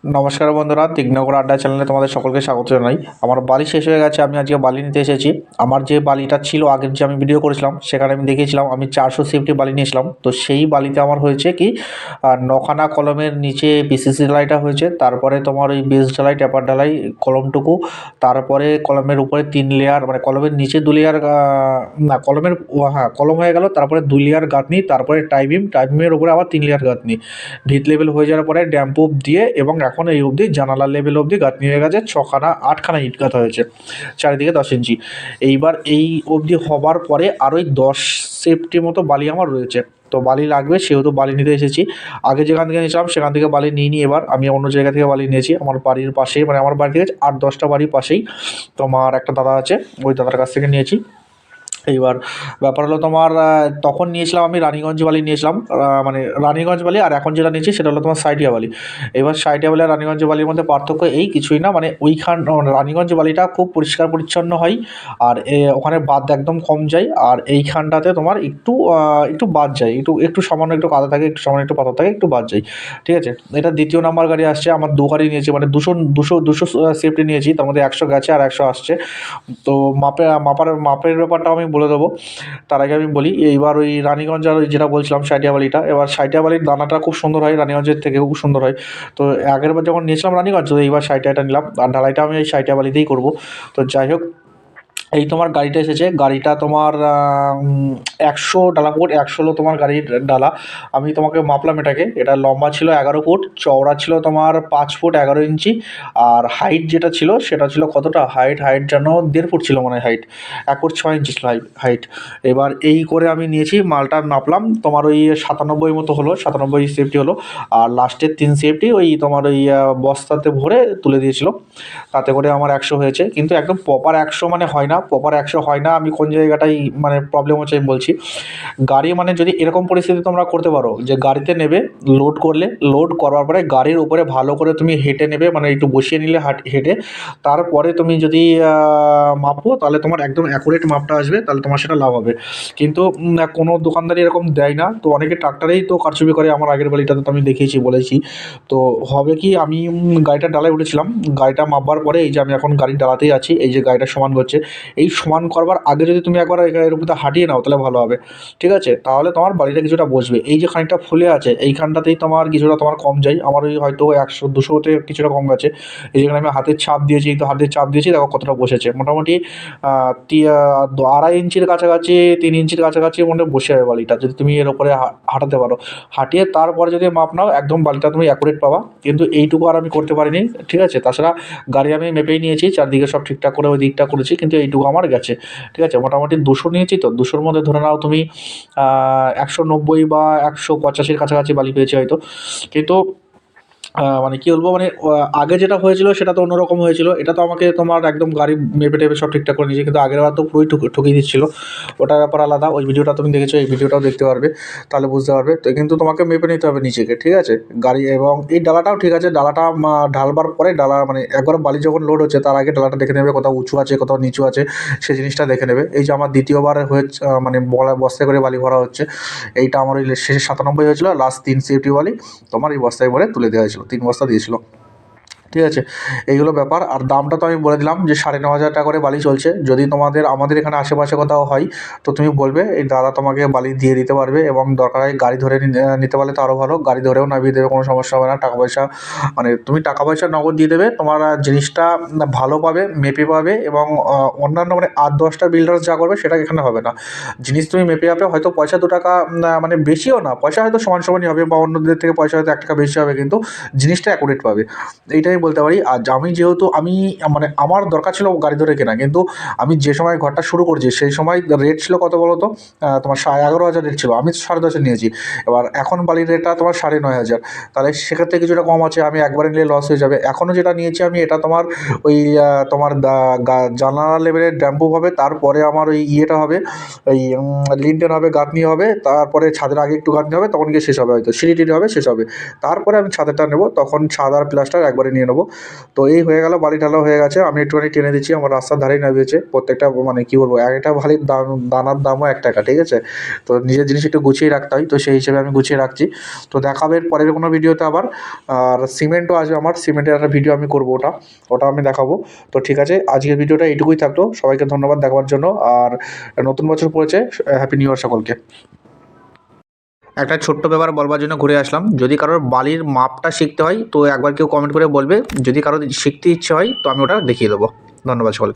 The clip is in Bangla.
নমস্কার বন্ধুরা, তীক্ষ্ণগড় আড্ডা চ্যানেলে তোমাদের সকলকে স্বাগত জানাই। আমার বালি শেষ হয়ে গেছে, আমি আজকে বালি নিতে এসেছি। আমার যে বালিটা ছিল আগের যে আমি ভিডিও করেছিলাম সেখানে আমি দেখিয়েছিলাম আমি 400 বালি নিয়েছিলাম। তো সেই বালিতে আমার হয়েছে কি, নখানা কলমের নিচে পিসিসি ঢালাইটা হয়েছে, তারপরে তোমার ওই বেস ঢালাই, টেপার ঢালাই, কলমটুকু, তারপরে কলমের উপরে 3 লেয়ার, মানে কলমের নিচে 2 লেয়ার, না কলমের হ্যাঁ কলম হয়ে গেল, তারপরে 2 লেয়ার গাঁথনি, তারপরে টাইবিমের উপরে আবার 3 লেয়ার গাঁথনি। ভিত লেভেল হয়ে যাওয়ার পরে ড্যাম্প প্রুফ দিয়ে, এবং এখন এই অবধি জানালার লেভেল অবধি গাঁথনি হয়ে গেছে। 8খানা ইট গাঁথা হয়েছে, চারিদিকে 10 ইঞ্চি। এইবার এই অবধি হবার পরে আরোই 10 সেফটি মতো বালি আমার রয়েছে। তো বালি লাগবে, সেহেতু বালি নিতে এসেছি। আগে যেখান থেকে নিয়েছিলাম সেখান থেকে বালি নিইনি, এবার আমি অন্য জায়গা থেকে বালি নিয়েছি। আমার বাড়ির পাশেই, মানে আমার বাড়ি থেকে 8-10টা বাড়ির পাশেই তোমার একটা দাদা আছে, ওই দাদার কাছ থেকে নিয়েছি। এইবার ব্যাপার হলো তোমার, তখন নিয়েছিলাম আমি রানীগঞ্জ বালি নিয়েছিলাম, মানে রানীগঞ্জ বালি, আর এখন যেটা নিয়েছি সেটা হলো তোমার সাইটিয়া বালি। এবার সাইটিয়া বালি আর রানীগঞ্জ বালির মধ্যে পার্থক্য এই কিছুই না, মানে রানীগঞ্জ বালিটা খুব পরিষ্কার পরিচ্ছন্ন হয়, আর ওখানে বাদ একদম কম যায়। আর এইখানটাতে তোমার একটু বাদ যায়, একটু একটু সামান্য একটু কাদা থাকে, একটু সামান্য একটু পাথর থাকে, একটু বাদ যায়। ঠিক আছে, এটা দ্বিতীয় নাম্বার গাড়ি আসছে। আমার 2 গাড়ি নিয়েছি, মানে 200 সেফটি নিয়েছি, তার মধ্যে 100 গেছে আর 100 আসছে। তো মাপের ব্যাপারটা আমি বলে দেবো। তার আগে আমি বলি, এইবার ওই রানীগঞ্জ আর ওই যেটা বলছিলাম সাঁইটিয়া বালিটা, এবার সাঁইটিয়া বালির দানাটা খুব সুন্দর হয়, রানীগঞ্জের থেকে খুব সুন্দর হয়। তো আগেরবার যখন নিয়েছিলাম রানীগঞ্জ, তো এইবার সাঁইটিয়াটা নিলাম, আর ঢালাইটা আমি এই সাঁইটিয়া বালিতেই করবো। তো যাই হোক, এই তোমার গাড়িটা এসেছে। গাড়িটা তোমার 100 ডালা ফুট, 100 হলো তোমার গাড়ির ডালা। আমি তোমাকে মাপলাম এটাকে, এটা লম্বা ছিল 11 ফুট, চওড়া ছিল তোমার 5 ফুট 11 ইঞ্চি, আর হাইট যেটা ছিল সেটা ছিল কতটা, হাইট যেন 1.5 ফুট ছিল, মানে হাইট 1 ফুট 6 ইঞ্চি ছিল হাইট। এবার এই করে আমি নিয়েছি, মালটা নাপলাম, তোমার ওই 97 মতো হলো, 97 সেফটি হলো। আর লাস্টের 3 সেফটি ওই তোমার ওই বস্তাতে ভরে তুলে দিয়েছিল, তাতে করে আমার 100 হয়েছে। কিন্তু একদম প্রপার 100 মানে হয় না, প্রপার 100 হয় না। আমি কোন জায়গাটাই মানে প্রবলেম হচ্ছে আমি বলছি। গাড়ি মানে যদি এরকম পরিস্থিতি তোমরা করতে পারো যে গাড়িতে নেবে, লোড করলে, লোড করার পরে গাড়ির উপরে ভালো করে তুমি হেঁটে নেবে, মানে একটু বসিয়ে নিলে হেঁটে, তারপরে তুমি যদি মাপো, তাহলে তোমার একদম অ্যাকুরেট মাপটা আসবে, তাহলে তোমার সেটা লাভ হবে। কিন্তু কোনো দোকানদারি এরকম দেয় না, তো অনেকে ট্রাক্টরেই তো কারচুপি করে। আমার আগের বাড়িটাতে তো আমি দেখিয়েছি, বলেছি। তো হবে কি, আমি গাড়িটার ডালায় উঠেছিলাম, গাড়িটা মাপবার পরে এই যে আমি এখন গাড়ির ডালাতেই আছি, এই যে গাড়িটা সমান করছে, এই সমান করবার আগে যদি তুমি একবার এর উপরে হাঁটিয়ে নাও তাহলে ভালো হবে। ঠিক আছে, তাহলে তোমার বাড়িটা কিছুটা বসবে। এই যে খানিকটা ফুলে আছে এইখানটাতেই তোমার কিছুটা তোমার কম যায়, আমার ওই হয়তো 100-200তে কিছুটা কম গেছে। এই যেখানে আমি হাতের ছাপ দিয়েছি, তো হাতের ছাপ দিয়েছি, দেখো কতটা বসেছে মোটামুটি 2.5 ইঞ্চির কাছাকাছি, 3 ইঞ্চির কাছাকাছি মনে বসে যাবে বালিটা, যদি তুমি এর উপরে হাঁটাতে পারো। হাঁটিয়ে তারপরে যদি মাপ নাও, একদম বালিটা তুমি অ্যাকুরেট পাবা। কিন্তু এইটুকু আর আমি করতে পারিনি। ঠিক আছে, তাছাড়া গাড়ি আমি মেপেই নিয়েছি, চারদিকে সব ঠিকঠাক করে ওই দিকটা করেছি, কিন্তু এইটুকু আমার গেছে। ঠিক আছে, মোটামুটি 200 নিয়েছি, তো 200-র মধ্যে ধরে নাও তুমি 190 বা 185-র কাছাকাছি বালি পেয়েছি হয়তো। কিন্তু মানে কী বলবো, মানে আগে যেটা হয়েছিল সেটা তো অন্যরকম হয়েছিল, এটা তো আমাকে তোমার একদম গাড়ি মেপে টেপে সব ঠিকঠাক করে নিয়েছি। কিন্তু আগের বার তো পুরোই ঠকিয়ে দিচ্ছিলো, ওটার ব্যাপার আলাদা। ওই ভিডিওটা তুমি দেখেছো, এই ভিডিওটাও দেখতে পারবে, তাহলে বুঝতে পারবে। তো কিন্তু তোমাকে মেপে নিতে হবে নিজেকে, ঠিক আছে, গাড়ি। এবং এই ডালাটাও ঠিক আছে, ডালাটা ঢালবার পরে ডালা, মানে একবার বালি যখন লোড হচ্ছে তার আগে ডালাটা দেখে নেবে, কোথাও উঁচু আছে কোথাও নিচু আছে, সেই জিনিসটা দেখে নেবে। এই যে আমার দ্বিতীয়বার হয়েছে, মানে বস্তায় করে বালি ভরা হচ্ছে। এইটা আমার ওই শেষে 97 হয়েছিল, লাস্ট 3 সেফটি বালি তোমার এই বস্তায় ভরে তুলে দেওয়া হয়েছিল, 3 বস্তা দিয়েছিল। ঠিক আছে, এইগুলো ব্যাপার। আর দামটা তো আমি বলে দিলাম যে 9,500 টাকা করে বালি চলছে। যদি আমাদের এখানে আশেপাশে কোথাও হয়, তো তুমি বলবে, এই দাদা তোমাকে বালি দিয়ে দিতে পারবে। এবং দরকার হয় গাড়ি ধরে নিতে পারলে তো আরও ভালো, গাড়ি ধরেও নামিয়ে দেবে, কোনো সমস্যা হবে না। টাকা পয়সা, মানে তুমি টাকা পয়সা নগদ দিয়ে দেবে, তোমার জিনিসটা ভালো পাবে, মেপে পাবে। এবং অন্যান্য মানে 8-10টা বিল্ডার্স যা করবে সেটা এখানে হবে না। জিনিস তুমি মেপে যাবে, হয়তো পয়সা 2 টাকা, মানে বেশিও না, পয়সা হয়তো সমান সমানই হবে, বা অন্যদের থেকে পয়সা হয়তো 1 টাকা বেশি হবে, কিন্তু জিনিসটা অ্যাকুরেট পাবে, এইটাই বলতে পারি। আর আমি যেহেতু মানে আমার দরকার ছিল গাড়ি ধরে কেনা, কিন্তু আমি যে সময় ঘরটা শুরু করছি সেই সময় রেট ছিল কত বলো তো, তোমার 11,500 রেট ছিল, আমি 10,500 নিয়েছি। এবার এখন বালির রেটটা তোমার 9,500, তাহলে সেক্ষেত্রে কিছুটা কম আছে, আমি একবারে নিলে লস হয়ে যাবে। এখনও যেটা নিয়েছি আমি, এটা তোমার ওই তোমার জানালা লেভেলের ড্যাম্পু হবে, তারপরে আমার ওই ইয়েটা হবে, ওই লিন্টেন হবে, গাঁথনি হবে, তারপরে ছাদের আগে একটু গাঁথনি হবে, তখন গিয়ে শেষ হবে, হয়তো সিঁড়ি টিড়ি হবে, শেষ হবে। তারপরে আমি ছাদেরটা নেবো, তখন ছাদ আর প্লাস্টার একবারে নিয়ে নেবো। নেবো। তো এই হয়ে গেল, বালি ঢালা হয়ে গেছে। আমি একটুখানি টেনে দিচ্ছি, আমার রাস্তার ধারেই নামিয়েছে প্রত্যেকটা, মানে কী বলবো, এক একটা বালির দানার দামও 1 টাকা, ঠিক আছে? তো নিজের জিনিস একটু গুছিয়ে রাখতে হয়, তো সেই হিসেবে আমি গুছিয়ে রাখছি। তো দেখা হবে পরের কোনো ভিডিওতে আবার। আর সিমেন্টও আছে আমার, সিমেন্টের একটা ভিডিও আমি করবো, ওটা আমি দেখাবো। তো ঠিক আছে, আজকের ভিডিওটা এইটুকুই থাকলো। সবাইকে ধন্যবাদ দেখার জন্য। আর নতুন বছর পড়েছে, হ্যাপি নিউ ইয়ার সকলকে। একটা ছোট্ট ব্যাপার বলবার জন্য ঘুরে আসলাম, যদি কারোর বালির মাপটা শিখতে হয় তো একবার কেউ কমেন্ট করে বলবে, যদি কারোর শিখতে ইচ্ছে হয় তো আমি ওটা দেখিয়ে দেবো। ধন্যবাদ সকলকে।